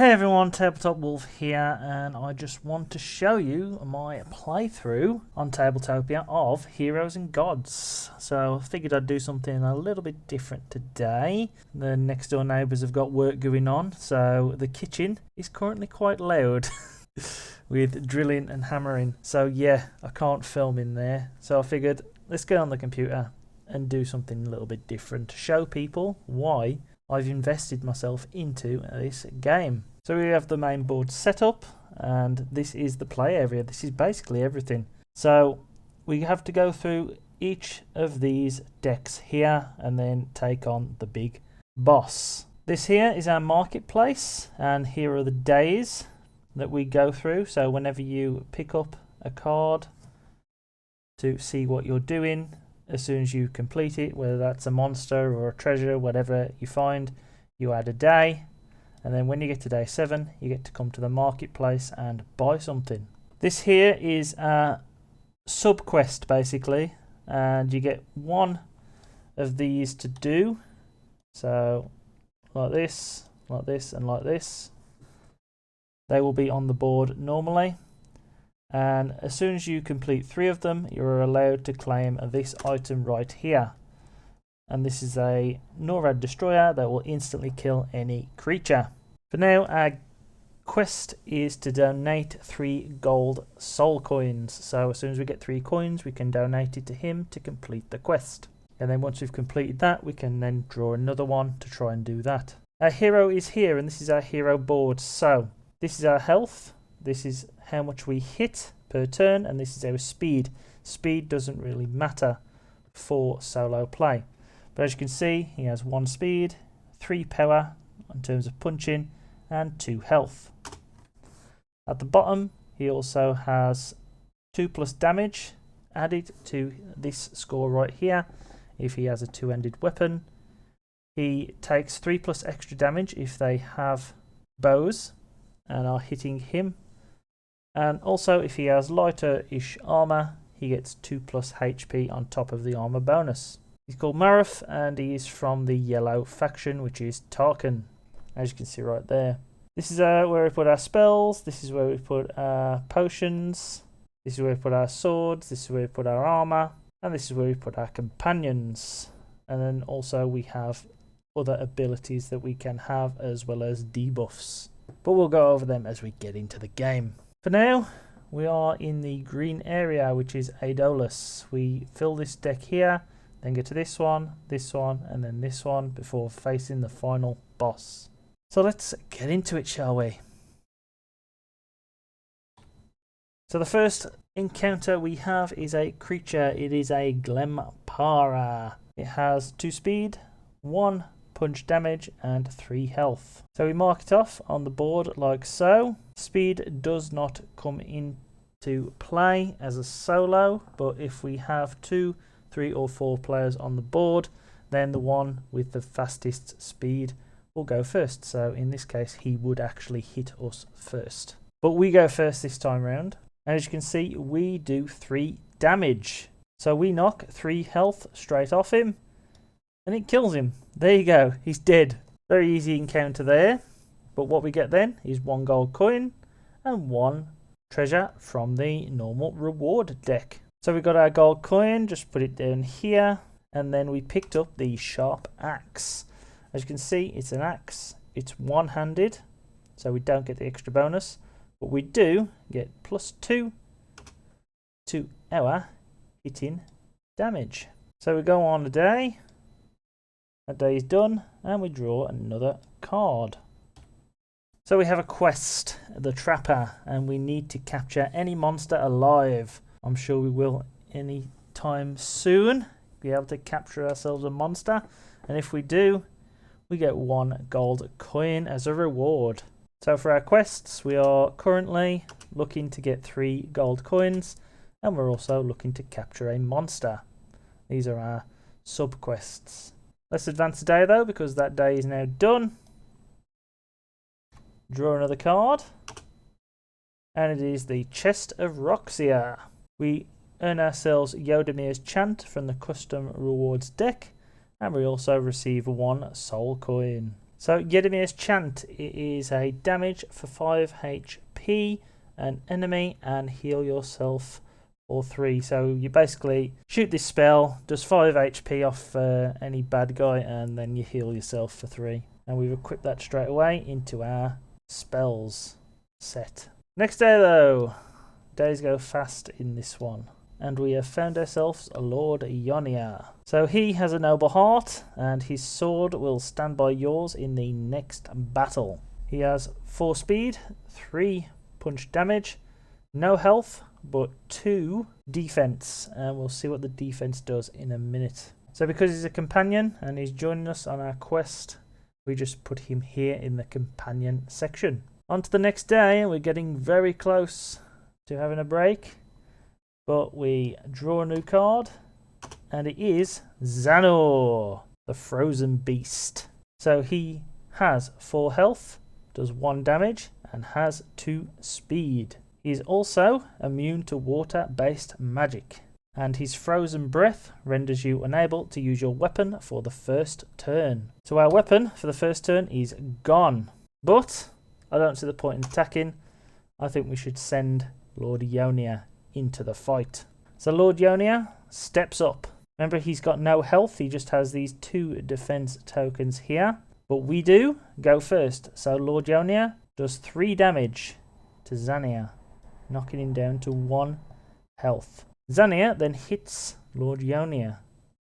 Hey everyone, Tabletop Wolf here, and I just want to show you my playthrough on Tabletopia of Heroes and Gods. So I figured I'd do something a little bit different today. The next door neighbours have got work going on, so the kitchen is currently quite loud with drilling and hammering. So yeah, I can't film in there. So I figured let's get on the computer and do something a little bit different to show people why I've invested myself into this game. So we have the main board set up, and this is the play area. This is basically everything. So we have to go through each of these decks here and then take on the big boss. This here is our marketplace, and here are the days that we go through. So whenever you pick up a card to see what you're doing, as soon as you complete it, whether that's a monster or a treasure, whatever you find, you add a day. And then when you get to day 7, you get to come to the marketplace and buy something. This here is a sub-quest basically, and you get one of these to do. So like this, and like this. They will be on the board normally. And as soon as you complete 3 of them, you're allowed to claim this item right here. And this is a NORAD destroyer that will instantly kill any creature. For now, our quest is to donate 3 gold soul coins. So as soon as we get 3 coins, we can donate it to him to complete the quest. And then once we've completed that, we can then draw another one to try and do that. Our hero is here, and this is our hero board. So this is our health. This is how much we hit per turn, and this is our speed. Speed doesn't really matter for solo play. But as you can see, he has 1 speed, 3 power in terms of punching, and 2 health. At the bottom, he also has 2+ damage added to this score right here if he has a 2-handed weapon. He takes 3+ extra damage if they have bows and are hitting him. And also if he has lighter-ish armor, he gets 2+ HP on top of the armor bonus. He's called Marif, and he is from the yellow faction, which is Tarkin, as you can see right there. This is where we put our spells, this is where we put our potions, this is where we put our swords, this is where we put our armor, and this is where we put our companions. And then also we have other abilities that we can have, as well as debuffs. But we'll go over them as we get into the game. For now, we are in the green area, which is Aeolus. We fill this deck here, then get to this one, and then this one before facing the final boss. So let's get into it, shall we? So the first encounter we have is a creature. It is a Glempara. It has 2 speed, 1 punch damage, and 3 health. So we mark it off on the board like so. Speed does not come into play as a solo, but if we have 2, 3 or 4 players on the board, then the one with the fastest speed will go first. So in this case, he would actually hit us first. But we go first this time round. And as you can see, we do 3 damage. So we knock 3 health straight off him, and it kills him. There you go, he's dead. Very easy encounter there. But what we get then is 1 gold coin and 1 treasure from the normal reward deck. So we got our gold coin, just put it down here, and then we picked up the sharp axe. As you can see, it's an axe. It's one-handed, so we don't get the extra bonus, but we do get +2 to our hitting damage. So we go on a day. That day is done, and we draw another card. So we have a quest, the Trapper, and we need to capture any monster alive. I'm sure we will any time soon be able to capture ourselves a monster, and if we do, we get 1 gold coin as a reward. So for our quests, we are currently looking to get 3 gold coins, and we're also looking to capture a monster. These are our sub-quests. Let's advance the day though, because that day is now done. Draw another card, and it is the Chest of Roxia. We earn ourselves Yodamir's Chant from the custom rewards deck, and we also receive 1 soul coin. So Yedimir's Chant, it is a damage for 5 HP, an enemy, and heal yourself for 3. So you basically shoot this spell, does 5 HP off any bad guy, and then you heal yourself for 3. And we've equipped that straight away into our spells set. Next day though, days go fast in this one. And we have found ourselves a Lord Yonia. So he has a noble heart, and his sword will stand by yours in the next battle. He has 4 speed, 3 punch damage, no health, but 2 defense. And we'll see what the defense does in a minute. So because he's a companion and he's joining us on our quest, we just put him here in the companion section. On to the next day, we're getting very close to having a break. But we draw a new card, and it is Xanor, the Frozen Beast. So he has 4 health, does 1 damage, and has 2 speed. He is also immune to water-based magic, and his frozen breath renders you unable to use your weapon for the first turn. So our weapon for the first turn is gone, but I don't see the point in attacking. I think we should send Lord Yonia into the fight. So Lord Yonia steps up. Remember, he's got no health, he just has these 2 defense tokens here, but we do go first. So Lord Yonia does 3 damage to Xania, knocking him down to 1 health. Xania then hits Lord Yonia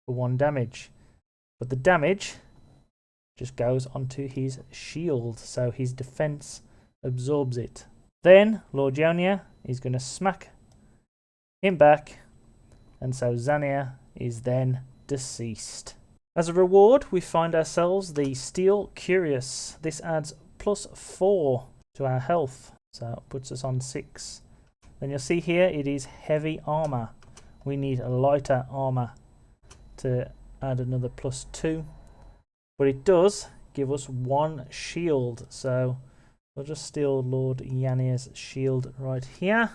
for 1 damage, but the damage just goes onto his shield, so his defense absorbs it. Then Lord Yonia is going to smack him back, and so Xania is then deceased. As a reward, we find ourselves the Steel Curious. This adds +4 to our health, so it puts us on 6. Then you'll see here it is heavy armor. We need a lighter armor to add another +2, but it does give us 1 shield, so we'll just steal Lord Yania's shield right here.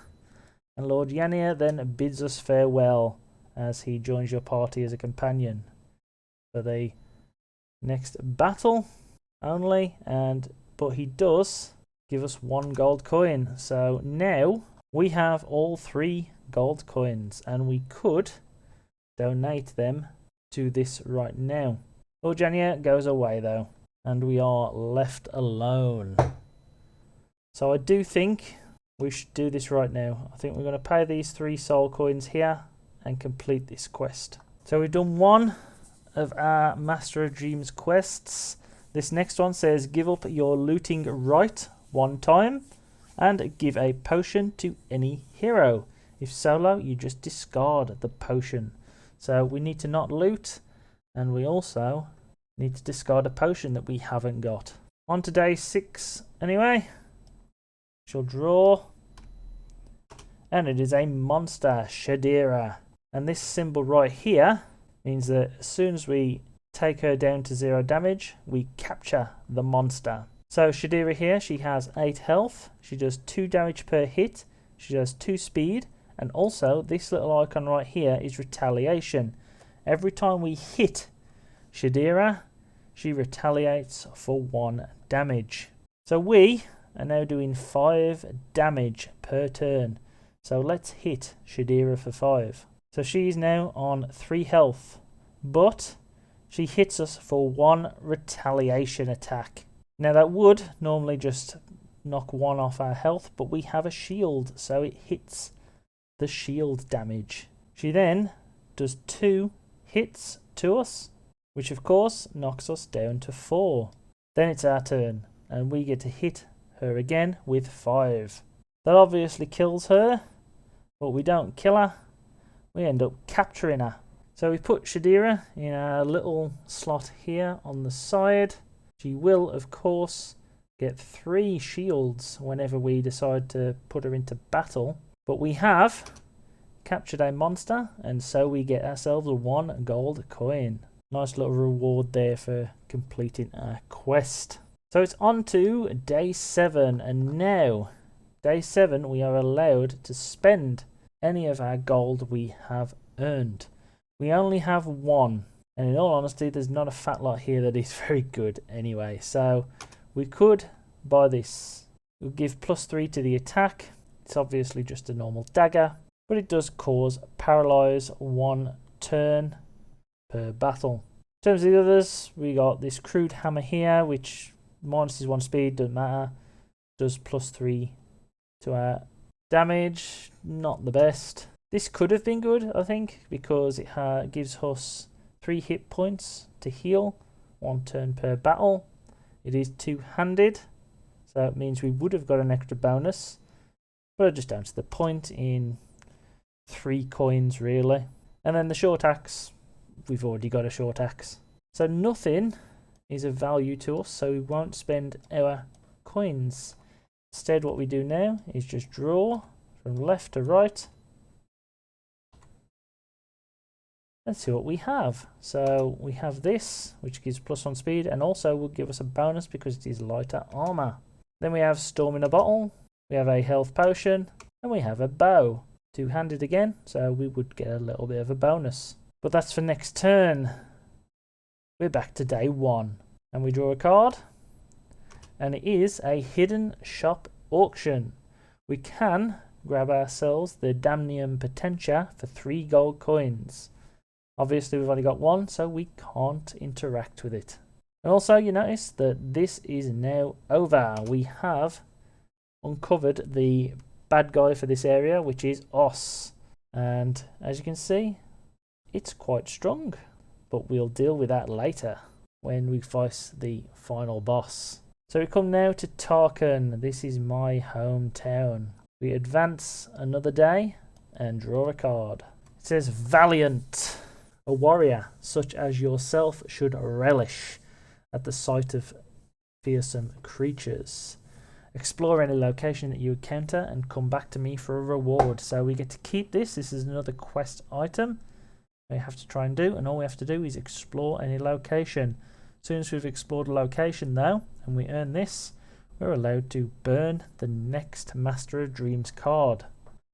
And Lord Yonia then bids us farewell as he joins your party as a companion for the next battle only. But he does give us 1 gold coin. So now we have all 3 gold coins, and we could donate them to this right now. Lord Yonia goes away though, and we are left alone. So I do think we should do this right now. I think we're going to pay these 3 soul coins here and complete this quest. So we've done 1 of our Master of Dreams quests. This next one says give up your looting right 1 time and give a potion to any hero. If solo, you just discard the potion. So we need to not loot, and we also need to discard a potion that we haven't got. On to day 6 anyway. She'll draw, and it is a monster, Shadira. And this symbol right here means that as soon as we take her down to 0 damage, we capture the monster. So Shadira here, she has 8 health, she does 2 damage per hit, she does 2 speed, and also this little icon right here is retaliation. Every time we hit Shadira, she retaliates for 1 damage. So we are now doing 5 damage per turn. So let's hit Shadira for 5. So she's now on 3 health, but she hits us for 1 retaliation attack. Now that would normally just knock 1 off our health, but we have a shield, so it hits the shield damage. She then does 2 hits to us, which of course knocks us down to 4. Then it's our turn, and we get to hit her again with 5. That obviously kills her, but we don't kill her, we end up capturing her. So we put Shadira in a little slot here on the side. She will of course get 3 shields whenever we decide to put her into battle, but we have captured a monster, and so we get ourselves a 1 gold coin. Nice little reward there for completing our quest. So it's on to day 7, and now day 7 we are allowed to spend any of our gold we have earned. We only have 1, And in all honesty, there's not a fat lot here that is very good anyway. So we could buy this. We'll give +3 to the attack. It's obviously just a normal dagger, but it does cause paralyze 1 turn per battle. In terms of the others, we got this crude hammer here, which minuses 1 speed, doesn't matter. Does +3 to our damage. Not the best. This could have been good, I think, because it gives us 3 hit points to heal, 1 turn per battle. It is 2-handed, so it means we would have got an extra bonus. But just down to the point in 3 coins, really. And then the short axe, we've already got a short axe. So nothing is of value to us, so we won't spend our coins. Instead, what we do now is just draw from left to right and see what we have. So we have this, which gives +1 speed, and also will give us a bonus because it is lighter armor. Then we have Storm in a Bottle, we have a health potion, and we have a bow. 2-handed again, so we would get a little bit of a bonus. But that's for next turn. We're back to day 1, and we draw a card, and it is a hidden shop auction. We can grab ourselves the Damnium Potentia for 3 gold coins. Obviously we've only got 1, so we can't interact with it. And also you notice that this is now over. We have uncovered the bad guy for this area, which is Os. And as you can see, it's quite strong. But we'll deal with that later when we face the final boss. So we come now to Tarkan. This is my hometown. We advance another day and draw a card. It says Valiant. A warrior such as yourself should relish at the sight of fearsome creatures. Explore any location that you encounter and come back to me for a reward. So we get to keep this. This is another quest item we have to try and do, and all we have to do is explore any location. As soon as we've explored a location though, and we earn this, we're allowed to burn the next Master of Dreams card.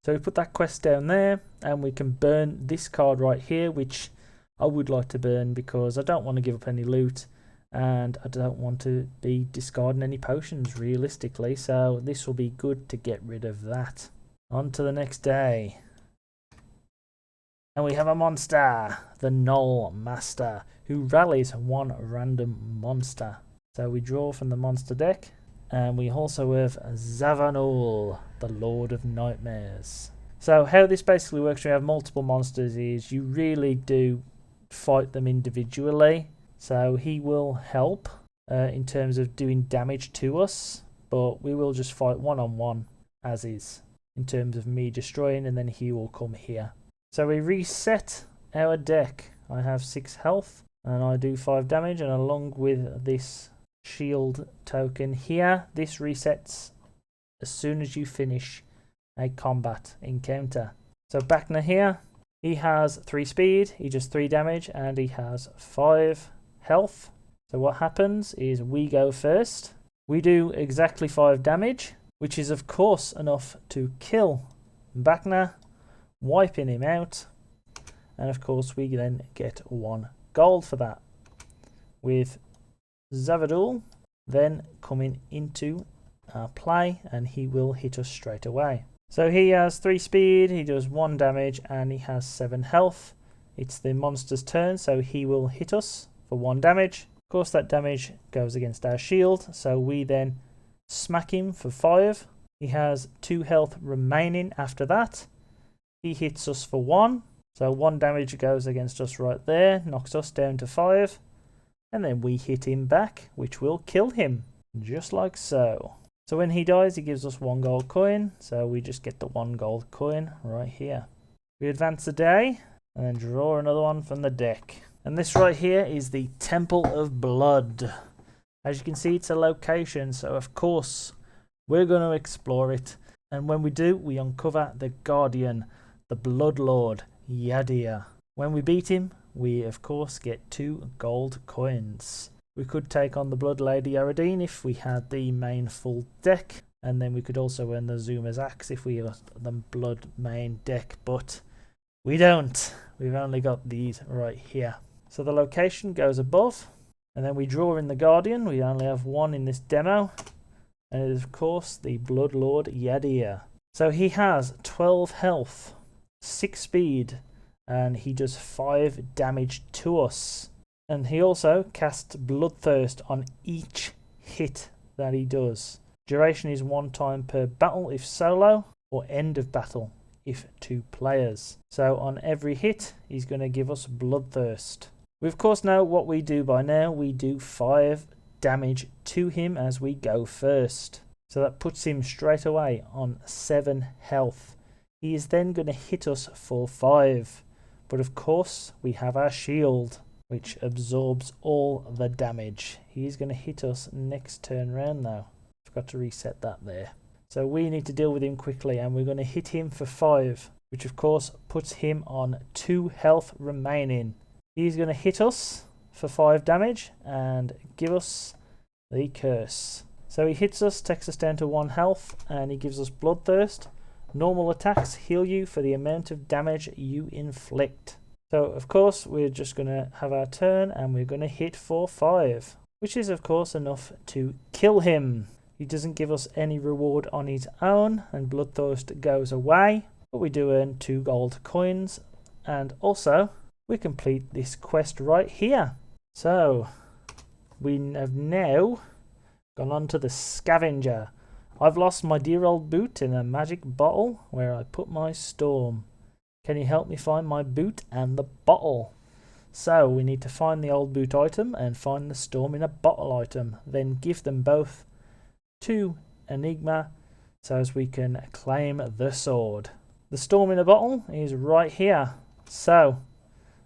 So we put that quest down there, and we can burn this card right here, which I would like to burn because I don't want to give up any loot and I don't want to be discarding any potions realistically, so this will be good to get rid of that. On to the next day. And we have a monster, the Null Master, who rallies 1 random monster. So we draw from the monster deck, and we also have Zavanul, the Lord of Nightmares. So how this basically works when you have multiple monsters is you really do fight them individually. So he will help in terms of doing damage to us, but we will just fight one-on-one as is in terms of me destroying, and then he will come here. So we reset our deck. I have 6 health and I do 5 damage, and along with this shield token here, this resets as soon as you finish a combat encounter. So Bakna here, he has 3 speed, he does 3 damage, and he has 5 health. So what happens is we go first. We do exactly 5 damage, which is of course enough to kill Bakna, wiping him out. And of course we then get 1 gold for that. With Zavadul then coming into our play, and he will hit us straight away. So he has 3 speed, he does 1 damage, and he has 7 health. It's the monster's turn, so he will hit us for 1 damage. Of course that damage goes against our shield, so we then smack him for 5. He has 2 health remaining after that. He hits us for 1, so 1 damage goes against us right there, knocks us down to 5. And then we hit him back, which will kill him, just like so. So when he dies, he gives us 1 gold coin, so we just get the 1 gold coin right here. We advance a day, and then draw another one from the deck. And this right here is the Temple of Blood. As you can see, it's a location, so of course we're going to explore it. And when we do, we uncover the Guardian, the Blood Lord, Yadir. When we beat him, we of course get 2 gold coins. We could take on the Blood Lady Aradine if we had the main full deck, and then we could also earn the Zuma's Axe if we got the Blood main deck, but we don't. We've only got these right here. So the location goes above, and then we draw in the Guardian. We only have one in this demo, and it is of course the Bloodlord Yadir. So he has 12 health, 6 speed, and he does 5 damage to us. And he also casts Bloodthirst on each hit that he does. Duration is 1 time per battle if solo, or end of battle if 2 players. So on every hit, he's going to give us Bloodthirst. We of course know what we do by now. We do 5 damage to him as we go first. So that puts him straight away on 7 health. He is then going to hit us for 5. But of course, we have our shield, which absorbs all the damage. He's going to hit us next turn round though. Forgot to reset that there. So we need to deal with him quickly, and we're going to hit him for 5, which of course puts him on 2 health remaining. He's going to hit us for 5 damage and give us the curse. So he hits us, takes us down to 1 health, and he gives us Bloodthirst. Normal attacks heal you for the amount of damage you inflict. So of course we're just going to have our turn, and we're going to hit for 5, which is of course enough to kill him. He doesn't give us any reward on his own, and Bloodthirst goes away, but we do earn 2 gold coins, and also we complete this quest right here. So we have now gone on to the scavenger. I've lost my dear old boot in a magic bottle where I put my storm. Can you help me find my boot and the bottle? So we need to find the old boot item and find the storm in a bottle item, then give them both to Enigma so as we can claim the sword. The storm in a bottle is right here. So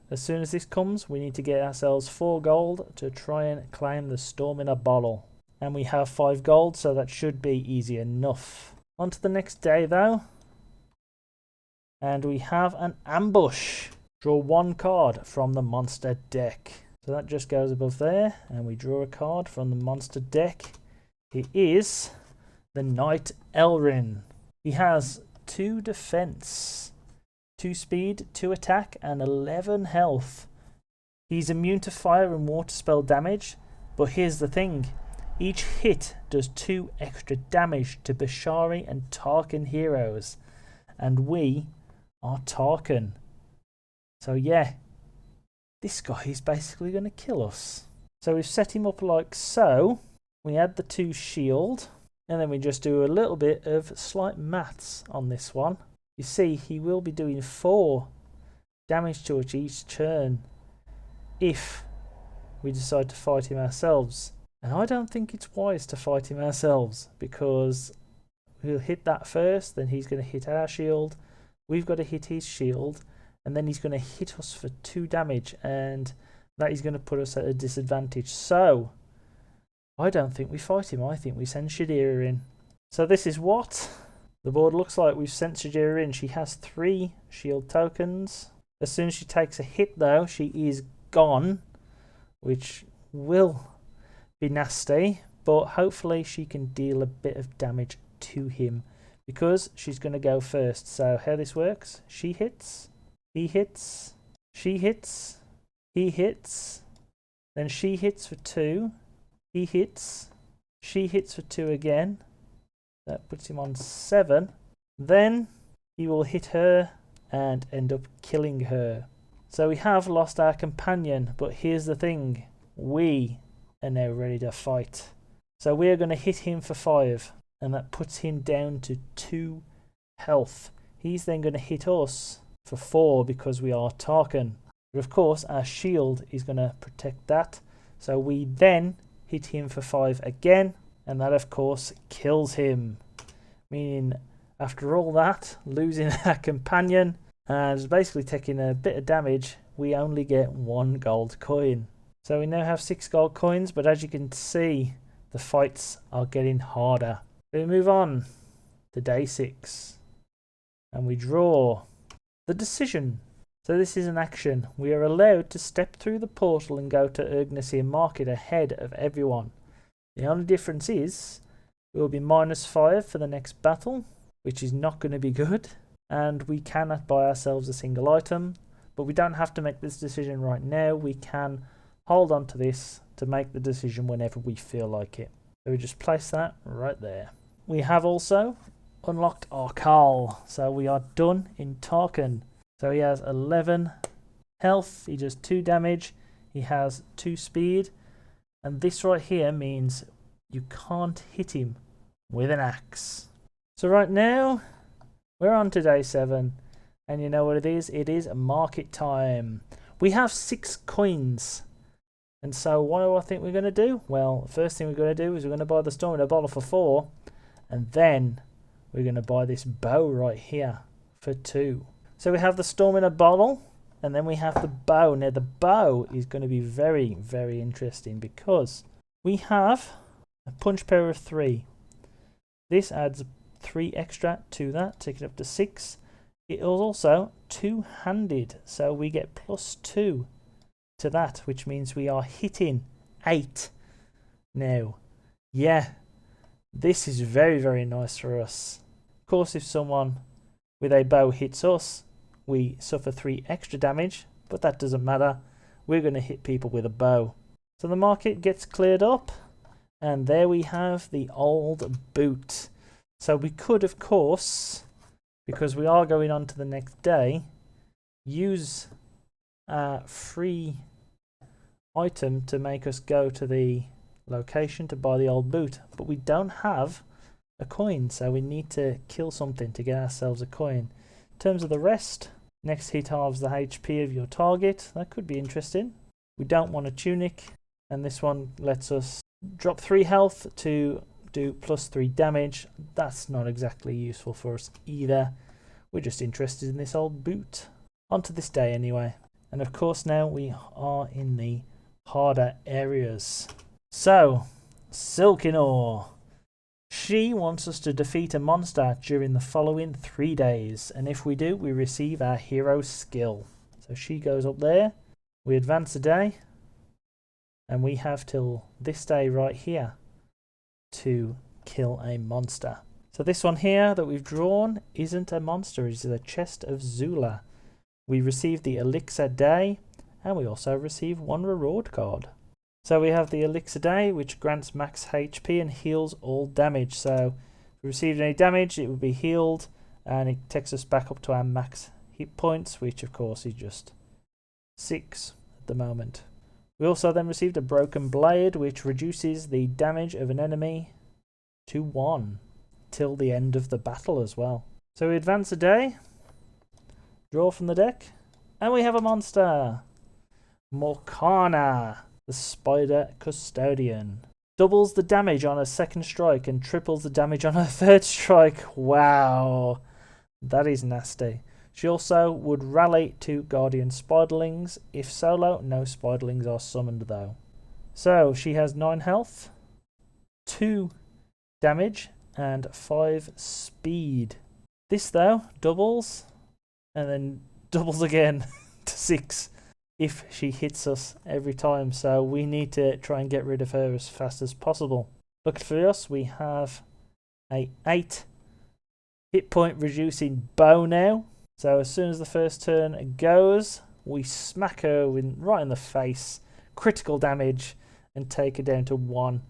as soon as this comes, we need to get ourselves 4 gold to try and claim the storm in a bottle. And we have 5 gold, so that should be easy enough. On to the next day though. And we have an ambush. Draw 1 card from the monster deck. So that just goes above there, and we draw a card from the monster deck. He is the Knight Elrin. He has 2 defense, 2 speed, 2 attack, and 11 health. He's immune to fire and water spell damage, but here's the thing. Each hit does 2 extra damage to Bashari and Tarkan heroes, and we are Tarkan. So yeah, this guy is basically going to kill us. So we've set him up like so. We add the 2 shield, and then we just do a little bit of slight maths on this one. You see, he will be doing 4 damage to us each turn if we decide to fight him ourselves. And I don't think it's wise to fight him ourselves, because we'll hit that first, then he's going to hit our shield, we've got to hit his shield, and then he's going to hit us for 2 damage, and that is going to put us at a disadvantage. So I don't think we fight him. I think we send Shadira in. So this is what the board looks like. We've sent Shadira in. She has 3 shield tokens. As soon as she takes a hit though, she is gone, which will be nasty, but hopefully she can deal a bit of damage to him because she's going to go first. So how this works, she hits, he hits, she hits, he hits, then she hits for 2, he hits, she hits for 2 again. That puts him on 7. Then he will hit her and end up killing her. So we have lost our companion, but here's the thing, we are now ready to fight. So we are going to hit him for 5, and that puts him down to 2 health. He's then going to hit us for 4 because we are Tarkan. But of course our shield is going to protect that. So we then hit him for 5 again, and that of course kills him. Meaning after all that, losing our companion and basically taking a bit of damage, we only get 1 gold coin. So we now have 6 gold coins, but as you can see, the fights are getting harder. We move on to day 6, and we draw the decision. So this is an action. We are allowed to step through the portal and go to Urgnasir Market ahead of everyone. The only difference is we will be -5 for the next battle, which is not going to be good, and we cannot buy ourselves a single item, But we don't have to make this decision right now. We can hold on to this to make the decision whenever we feel like it. So we just place that right there. We have also unlocked our Carl. So we are done in Tarkin. So he has 11 health. He does 2 damage. He has 2 speed. And this right here means you can't hit him with an axe. So right now, we're on to day 7. And you know what it is? It is market time. We have 6 coins. And so what do I think we're going to do? Well, the first thing we're going to do is we're going to buy the storm in a bottle for 4. And then we're going to buy this bow right here for 2. So we have the storm in a bottle. And then we have the bow. Now the bow is going to be very, very interesting because we have a punch power of 3. This adds 3 extra to that, take it up to 6. It is also 2-handed, so we get +2 to that, which means we are hitting 8 now. Yeah, this is very, very nice for us. Of course, if someone with a bow hits us, we suffer 3 extra damage, but that doesn't matter. We're going to hit people with a bow. So the market gets cleared up, and there we have the old boot. So we could, of course, because we are going on to the next day, use a free item to make us go to the location to buy the old boot. But we don't have a coin, so we need to kill something to get ourselves a coin. In terms of the rest, next hit halves the HP of your target. That could be interesting. We don't want a tunic, and this one lets us drop 3 health to do +3 damage. That's not exactly useful for us either. We're just interested in this old boot. On to this day anyway. And of course now we are in the harder areas. So, Silkinor. She wants us to defeat a monster during the following 3 days. And if we do, we receive our hero skill. So she goes up there. We advance a day. And we have till this day right here to kill a monster. So this one here that we've drawn isn't a monster, it's a chest of Zuhla. We receive the elixir day, and we also receive 1 reward card. So we have the elixir day, which grants max HP and heals all damage. So if we received any damage, it would be healed, and it takes us back up to our max hit points, which of course is just 6 at the moment. We also then received a broken blade, which reduces the damage of an enemy to 1 till the end of the battle as well. So we advance a day, draw from the deck, and we have a monster. Morkana, the Spider Custodian. Doubles the damage on a 2nd strike and triples the damage on a 3rd strike. Wow, that is nasty. She also would rally 2 Guardian Spiderlings. If solo, no Spiderlings are summoned though. So she has 9 health, 2 damage, and 5 speed. This though doubles, and then doubles again to 6 if she hits us every time. So we need to try and get rid of her as fast as possible. Lucky for us, we have a 8 hit point reducing bow now. So as soon as the first turn goes, we smack her right in the face, critical damage, and take her down to 1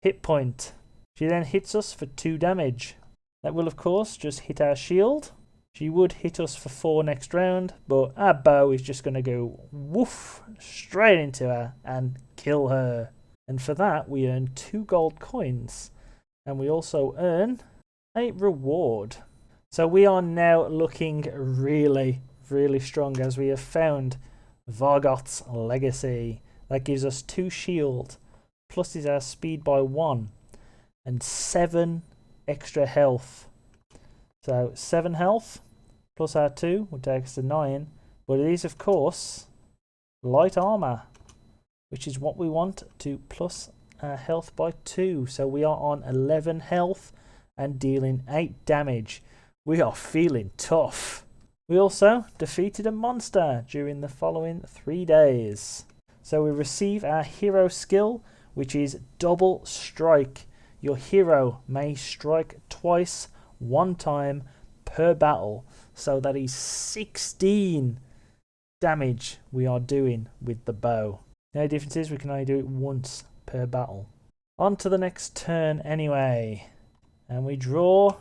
hit point. She then hits us for 2 damage. That will of course just hit our shield. She would hit us for 4 next round, but our bow is just going to go woof straight into her and kill her. And for that we earn 2 gold coins, and we also earn a reward. So we are now looking really, really strong as we have found Vargoth's Legacy. That gives us 2 shield, plus is our speed by 1, and 7 extra health. So 7 health plus our 2 will take us to 9. But it is of course light armor, which is what we want to plus our health by 2. So we are on 11 health and dealing 8 damage. We are feeling tough. We also defeated a monster during the following 3 days. So we receive our hero skill, which is double strike. Your hero may strike twice, 1 time per battle. So that is 16 damage we are doing with the bow. The only difference is we can only do it once per battle. On to the next turn anyway. And we draw,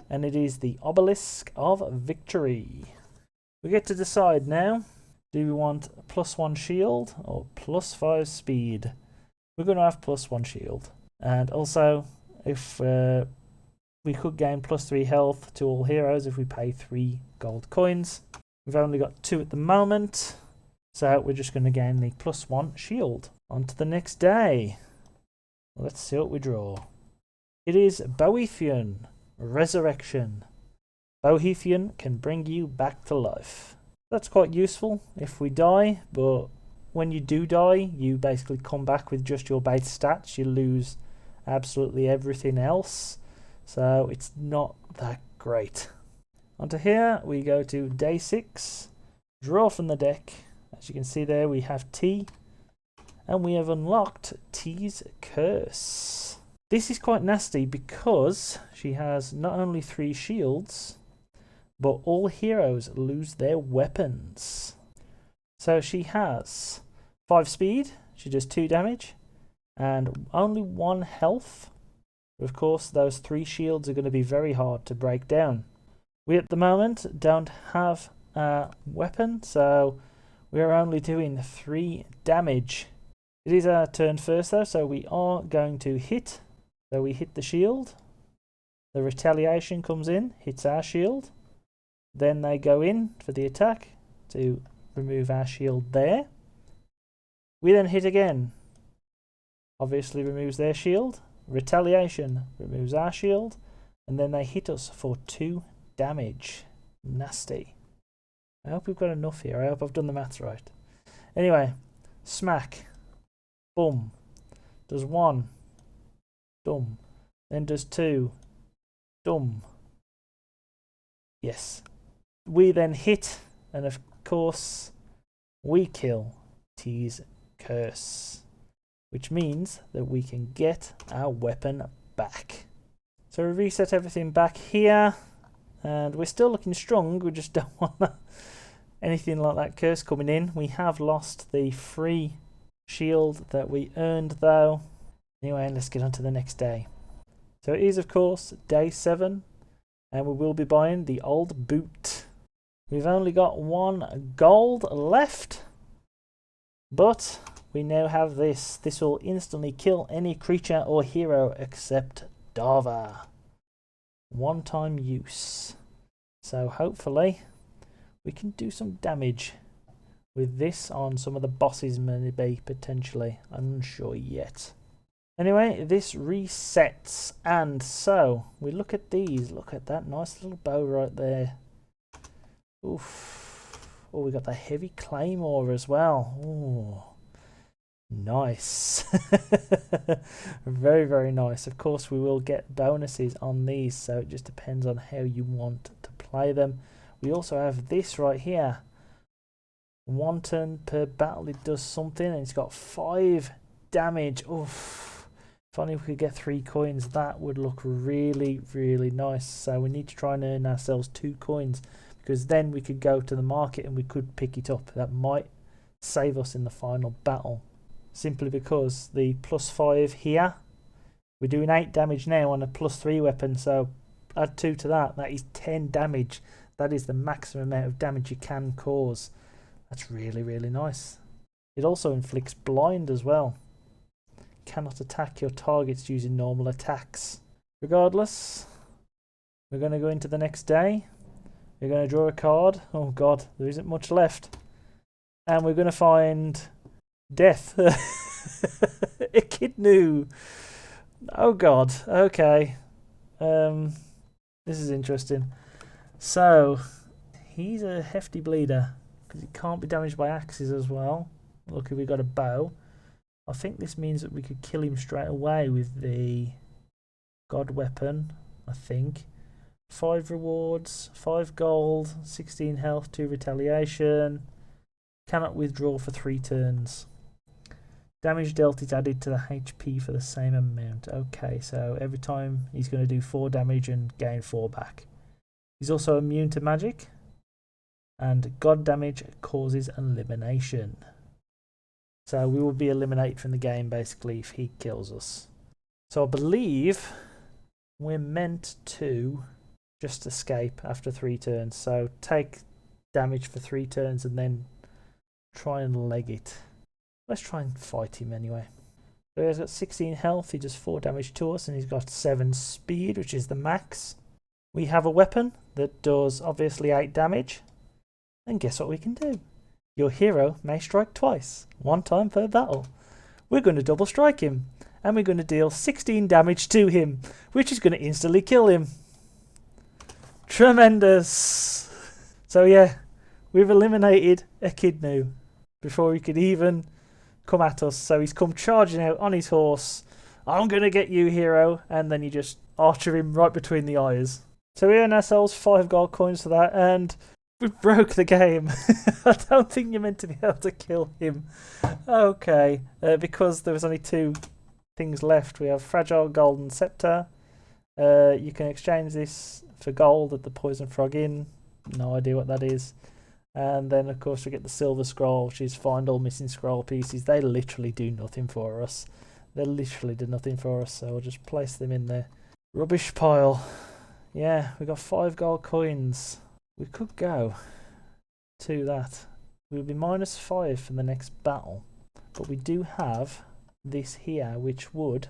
and it is the Obelisk of Victory. We get to decide now, do we want +1 shield or +5 speed? We're going to have +1 shield. And also, if we could gain +3 health to all heroes if we pay 3 gold coins. We've only got 2 at the moment, so we're just going to gain the +1 shield. On to the next day. Let's see what we draw. It is Boethian Resurrection. Boethian can bring you back to life. That's quite useful if we die, but when you do die, you basically come back with just your base stats. You lose absolutely everything else, so it's not that great. Onto here, we go to day 6. Draw from the deck. As you can see there, we have T, and we have unlocked T's Curse. This is quite nasty because she has not only 3 shields, but all heroes lose their weapons. So she has 5 speed, she does 2 damage, and only 1 health. Of course, those 3 shields are going to be very hard to break down. We at the moment don't have a weapon, so we are only doing 3 damage. It is our turn first though, so we are going to hit. So we hit the shield. The retaliation comes in, hits our shield. Then they go in for the attack to remove our shield there. We then hit again. Obviously removes their shield. Retaliation removes our shield. And then they hit us for 2 damage. Nasty. I hope we've got enough here. I hope I've done the maths right. Anyway, smack. Boom. Does 1. Dumb. Then does 2. Dumb. Yes. We then hit, and of course, we kill T's Curse, which means that we can get our weapon back. So we reset everything back here, and we're still looking strong. We just don't want anything like that curse coming in. We have lost the free shield that we earned though. Anyway, let's get on to the next day. So it is of course day 7, and we will be buying the old boot. We've only got 1 gold left, but we now have this. This will instantly kill any creature or hero except Dava. 1-time use. So hopefully we can do some damage with this on some of the bosses, maybe, potentially. I'm unsure yet. Anyway, this resets, and so we look at these. Look at that nice little bow right there. Oof. Oh, we got the heavy claymore as well. Ooh. Nice. Very, very nice. Of course, we will get bonuses on these, so it just depends on how you want to play them. We also have this right here. 1 turn per battle it does something, and it's got 5 damage. Oof. If only we could get 3 coins, that would look really, really nice. So we need to try and earn ourselves 2 coins, because then we could go to the market and we could pick it up. That might save us in the final battle. Simply because the +5 here, we're doing 8 damage now on a +3 weapon, so add 2 to that, that is 10 damage. That is the maximum amount of damage you can cause. That's really, really nice. It also inflicts blind as well. Cannot attack your targets using normal attacks. Regardless, we're going to go into the next day. We're going to draw a card. Oh god, there isn't much left. And we're going to find death. Echidnu. Oh god, okay. This is interesting. So, he's a hefty bleeder, because he can't be damaged by axes as well. Look, we got a bow. I think this means that we could kill him straight away with the god weapon, I think. 5 rewards, 5 gold, 16 health, 2 retaliation. Cannot withdraw for 3 turns. Damage dealt is added to the HP for the same amount. Okay, so every time he's going to do 4 damage and gain 4 back. He's also immune to magic. and God damage causes elimination. So we will be eliminated from the game basically if he kills us. So I believe we're meant to just escape after 3 turns. So take damage for 3 turns and then try and leg it. Let's try and fight him anyway. So he's got 16 health, he does 4 damage to us, and he's got 7 speed, which is the max. We have a weapon that does obviously 8 damage. And guess what we can do? Your hero may strike twice, 1 time per battle. We're going to double strike him, and we're going to deal 16 damage to him, which is going to instantly kill him. Tremendous! So yeah, we've eliminated Echidnu before he could even come at us. So he's come charging out on his horse. I'm going to get you, hero. And then you just archer him right between the eyes. So we earn ourselves 5 gold coins for that, and we broke the game. I don't think you're meant to be able to kill him. Okay, because there was only 2 things left. We have Fragile Golden Scepter. You can exchange this for gold at the Poison Frog Inn. No idea what that is. And then, of course, we get the Silver Scroll, which is find all missing scroll pieces. They literally do nothing for us. They literally did nothing for us, so we'll just place them in the rubbish pile. Yeah, we got 5 gold coins. We could go to that. We'll be -5 for the next battle. But we do have this here, which would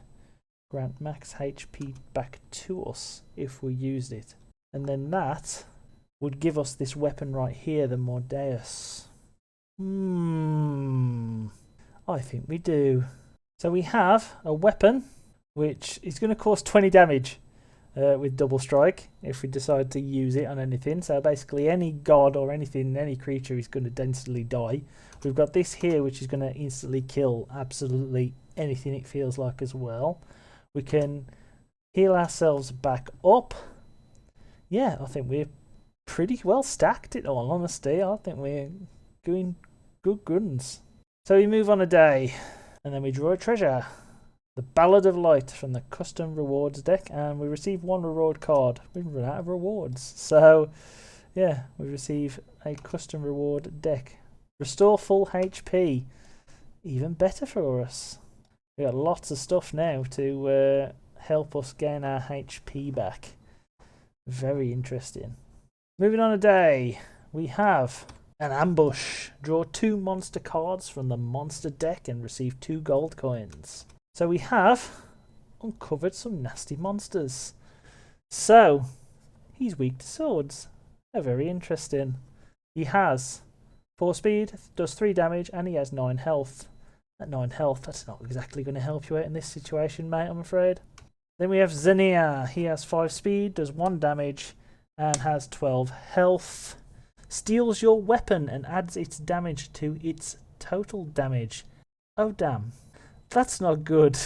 grant max HP back to us if we used it. And then that would give us this weapon right here, the Mordeus. I think we do. So we have a weapon which is going to cause 20 damage with double strike if we decide to use it on anything. So basically any god or anything, any creature is going to instantly die. We've got this here which is going to instantly kill absolutely anything it feels like as well. We can heal ourselves back up. Yeah, I think we're pretty well stacked, in all honesty. I think we're doing good guns. So we move on a day, and then we draw a treasure. The Ballad of Light from the custom rewards deck, and we receive 1 reward card. We've run out of rewards. So, yeah, we receive a custom reward deck. Restore full HP. Even better for us. We've got lots of stuff now to help us gain our HP back. Very interesting. Moving on a day, we have an ambush. Draw 2 monster cards from the monster deck and receive 2 gold coins. So we have uncovered some nasty monsters. So, he's weak to swords. They're very interesting. He has 4 speed, does 3 damage, and he has 9 health. At 9 health, that's not exactly going to help you out in this situation, mate, I'm afraid. Then we have Xenia. He has 5 speed, does 1 damage, and has 12 health. Steals your weapon and adds its damage to its total damage. Oh damn. That's not good.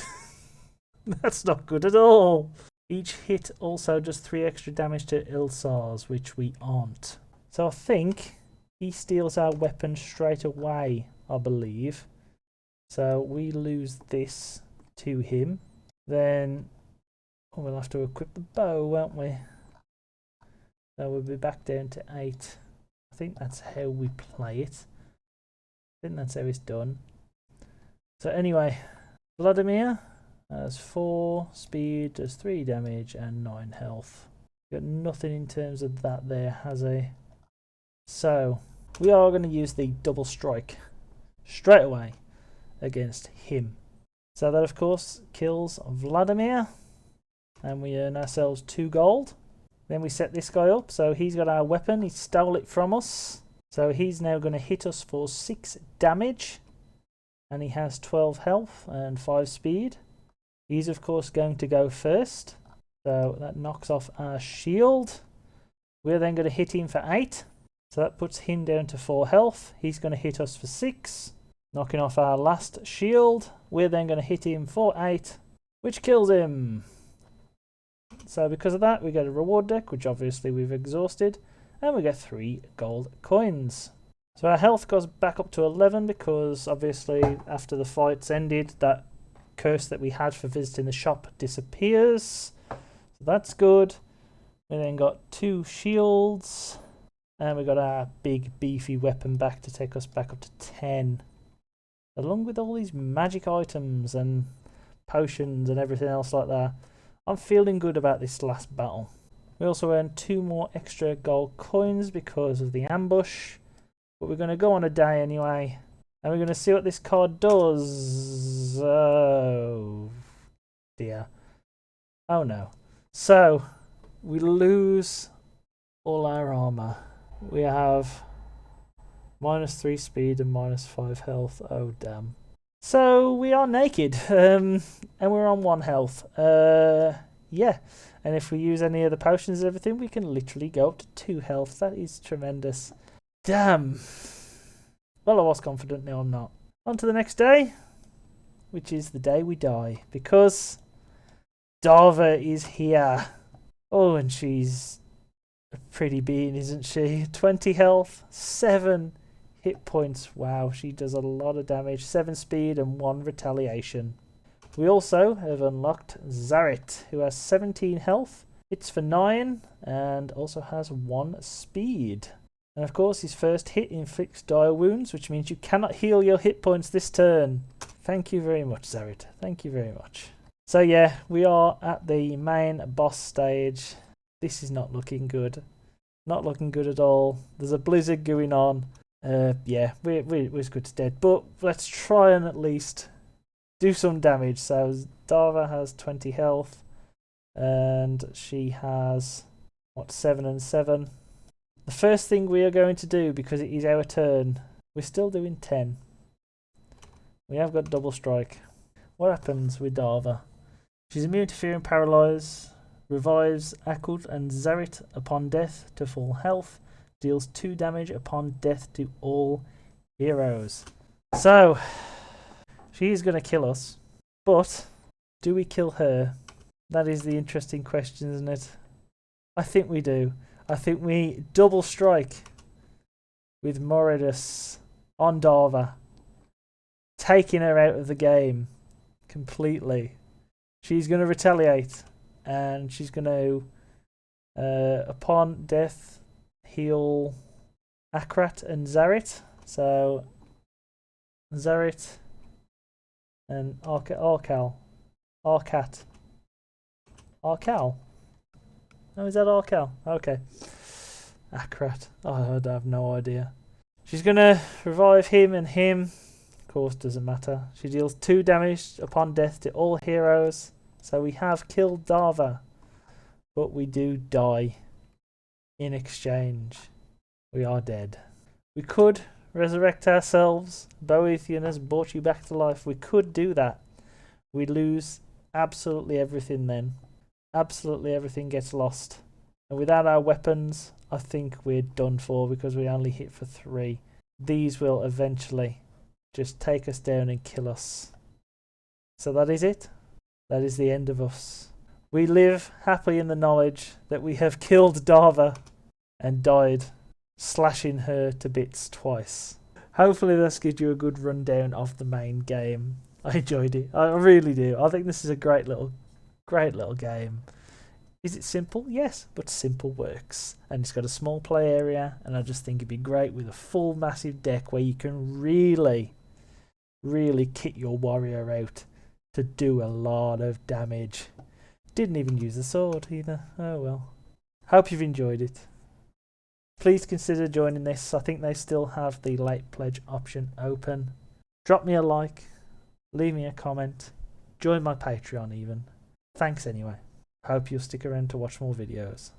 That's not good at all. Each hit also does 3 extra damage to Ilsars, which we aren't. So I think he steals our weapon straight away, I believe. So we lose this to him. Then we'll have to equip the bow, won't we? So we'll be back down to 8. I think that's how we play it. I think that's how it's done. So anyway, Vladimir has 4 speed, does 3 damage and 9 health. Got nothing in terms of that there, has he? So we are going to use the double strike straight away against him. So that of course kills Vladimir, and we earn ourselves 2 gold. Then we set this guy up, so he's got our weapon, he stole it from us. So he's now going to hit us for 6 damage. And he has 12 health and 5 speed. He's of course going to go first. So that knocks off our shield. We're then going to hit him for 8. So that puts him down to 4 health. He's going to hit us for 6. Knocking off our last shield. We're then going to hit him for 8. Which kills him. So because of that we get a reward deck, which obviously we've exhausted. And we get 3 gold coins. So our health goes back up to 11 because obviously after the fight's ended, that curse that we had for visiting the shop disappears. So that's good. We then got 2 shields. And we got our big beefy weapon back to take us back up to 10. Along with all these magic items and potions and everything else like that. I'm feeling good about this last battle. We also earned 2 more extra gold coins because of the ambush. But we're going to go on a day anyway. And we're going to see what this card does. Oh dear. Oh no. So, we lose all our armor. We have -3 speed and -5 health. Oh damn. So we are naked, and we're on 1 health. Yeah, and if we use any of the potions and everything, we can literally go up to 2 health. That is tremendous. Damn. Well, I was confident, now I'm not. On to the next day, which is the day we die, because Darva is here. Oh, and she's a pretty bean, isn't she? 20 health, 7 hit points. Wow, she does a lot of damage. 7 speed and 1 retaliation. We also have unlocked Zarit, who has 17 health, hits for 9, and also has 1 speed. And of course, his first hit inflicts dire wounds, which means you cannot heal your hit points this turn. Thank you very much, Zarit. Thank you very much. So yeah, we are at the main boss stage. This is not looking good. Not looking good at all. There's a blizzard going on. Yeah, we're as good as dead. But let's try and at least do some damage. So Darva has 20 health. And she has, what, 7 and 7. The first thing we are going to do, because it is our turn, we're still doing 10. We have got double strike. What happens with Darva? She's immune to fear and paralyze. Revives Akut and Zarit upon death to full health. Deals 2 damage upon death to all heroes. So, she's going to kill us. But, do we kill her? That is the interesting question, isn't it? I think we do. I think we double strike with Moridus on Darva. Taking her out of the game completely. She's going to retaliate. And she's going to, upon death, heal Akrat and Zarit. So, Zarit and Arcal. Arcat. Arcal. Oh, is that Arcal? Okay. Akrat. Oh, I have no idea. She's going to revive him and him. Of course, doesn't matter. She deals 2 damage upon death to all heroes. So we have killed Darva, but we do die in exchange. We are dead. We could resurrect ourselves. Boethian has brought you back to life. We could do that. We lose absolutely everything then. Absolutely everything gets lost. And without our weapons, I think we're done for because we only hit for 3. These will eventually just take us down and kill us. So that is it. That is the end of us. We live happily in the knowledge that we have killed Darva and died, slashing her to bits twice. Hopefully this gives you a good rundown of the main game. I enjoyed it. I really do. I think this is a great little game. Is it simple? Yes, but simple works. And it's got a small play area, and I just think it'd be great with a full massive deck where you can really kit your warrior out to do a lot of damage. Didn't even use the sword either. Oh well. Hope you've enjoyed it. Please consider joining this. I think they still have the late pledge option open. Drop me a like. Leave me a comment. Join my Patreon even. Thanks anyway. Hope you'll stick around to watch more videos.